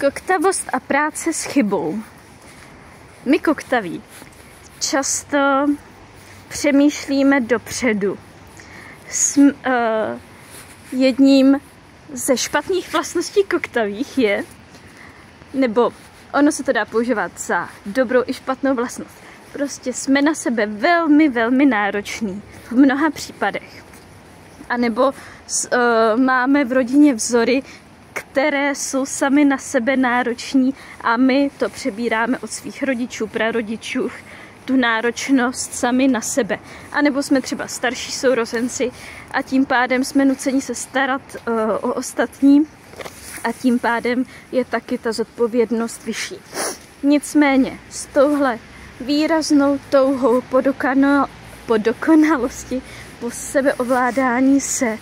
Koktavost a práce s chybou. My koktaví často přemýšlíme dopředu. Jedním ze špatných vlastností koktavých je, nebo ono se to dá používat za dobrou i špatnou vlastnost. Prostě jsme na sebe velmi, velmi nároční v mnoha případech. A nebo máme v rodině vzory, které jsou sami na sebe nároční a my to přebíráme od svých rodičů, prarodičů, tu náročnost sami na sebe. A nebo jsme třeba starší sourozenci a tím pádem jsme nuceni se starat o ostatní a tím pádem je taky ta zodpovědnost vyšší. Nicméně s touhle výraznou touhou po dokonalosti, po sebeovládání se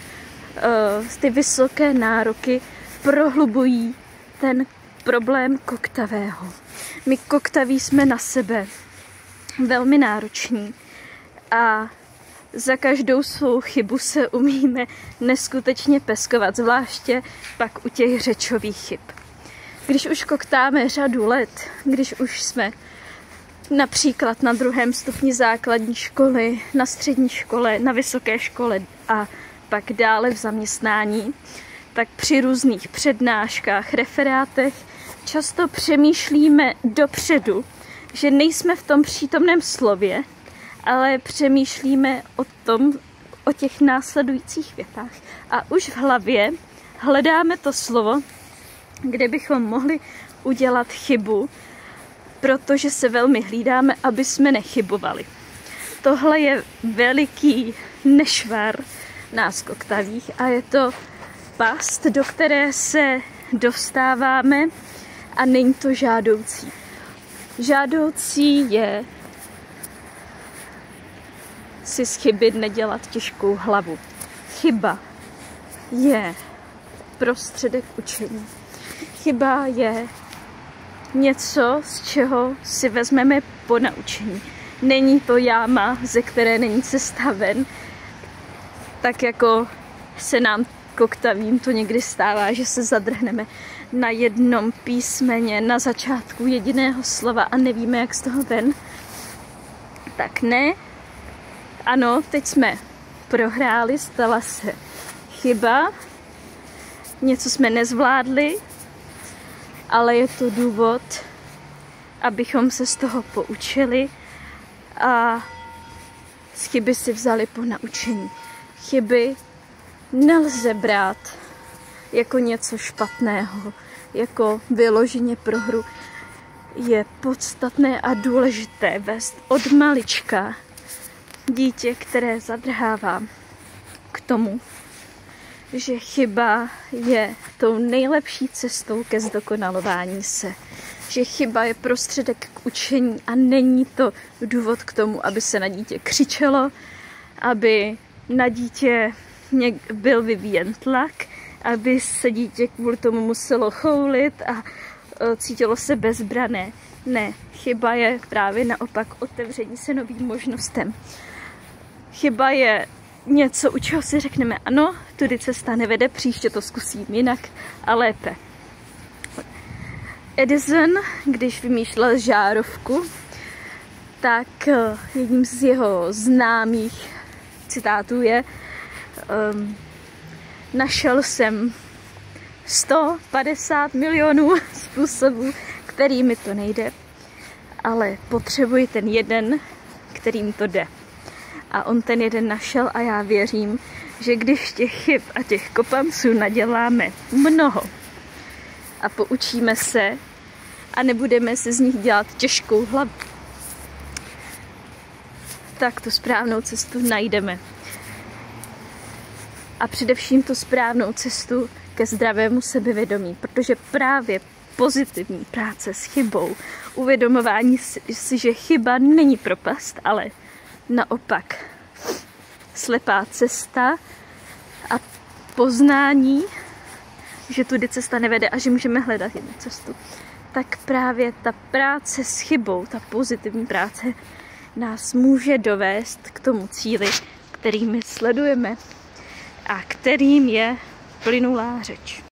ty vysoké nároky prohlubují ten problém koktavého. My koktaví jsme na sebe velmi nároční a za každou svou chybu se umíme neskutečně peskovat, zvláště pak u těch řečových chyb. Když už koktáme řadu let, když už jsme například na 2. stupni základní školy, na střední škole, na vysoké škole a pak dále v zaměstnání, tak při různých přednáškách, referátech často přemýšlíme dopředu, že nejsme v tom přítomném slově, ale přemýšlíme o těch následujících větách. A už v hlavě hledáme to slovo, kde bychom mohli udělat chybu, protože se velmi hlídáme, aby jsme nechybovali. Tohle je veliký nešvar nás koktavých a je to past, do které se dostáváme a není to žádoucí. Žádoucí je si z chyby nedělat těžkou hlavu. Chyba je prostředek učení. Chyba je něco, z čeho si vezmeme ponaučení. Není to jáma, ze které není cesta ven, tak jako se nám koktavím to někdy stává, že se zadrhneme na jednom písmeně, na začátku jediného slova a nevíme, jak z toho ven. Tak ne. Ano, teď jsme prohráli, stala se chyba, něco jsme nezvládli, ale je to důvod, abychom se z toho poučili a z chyby si vzali ponaučení. Chyby nelze brát jako něco špatného, jako vyloženě prohru. Je podstatné a důležité vést od malička dítě, které zadrhává, k tomu, že chyba je tou nejlepší cestou ke zdokonalování se. Že chyba je prostředek k učení a není to důvod k tomu, aby se na dítě křičelo, aby na dítě byl vyvíjen tlak, aby se dítě kvůli tomu muselo choulit a cítilo se bezbrané. Ne, chyba je právě naopak otevření se novým možnostem. Chyba je něco, u čeho si řekneme, ano, tudy cesta nevede, příště to zkusím jinak a lépe. Edison, když vymýšlel žárovku, tak jedním z jeho známých citátů je našel jsem 150 milionů způsobů, kterými to nejde, ale potřebuji ten jeden, kterým to jde. A on ten jeden našel a já věřím, že když těch chyb a těch kopanců naděláme mnoho a poučíme se a nebudeme se z nich dělat těžkou hlavu, tak tu správnou cestu najdeme. A především tu správnou cestu ke zdravému sebevědomí, protože právě pozitivní práce s chybou, uvědomování si, že chyba není propast, ale naopak slepá cesta a poznání, že tudy cesta nevede a že můžeme hledat jednu cestu, tak právě ta práce s chybou, ta pozitivní práce nás může dovést k tomu cíli, který my sledujeme a kterým je plynulá řeč.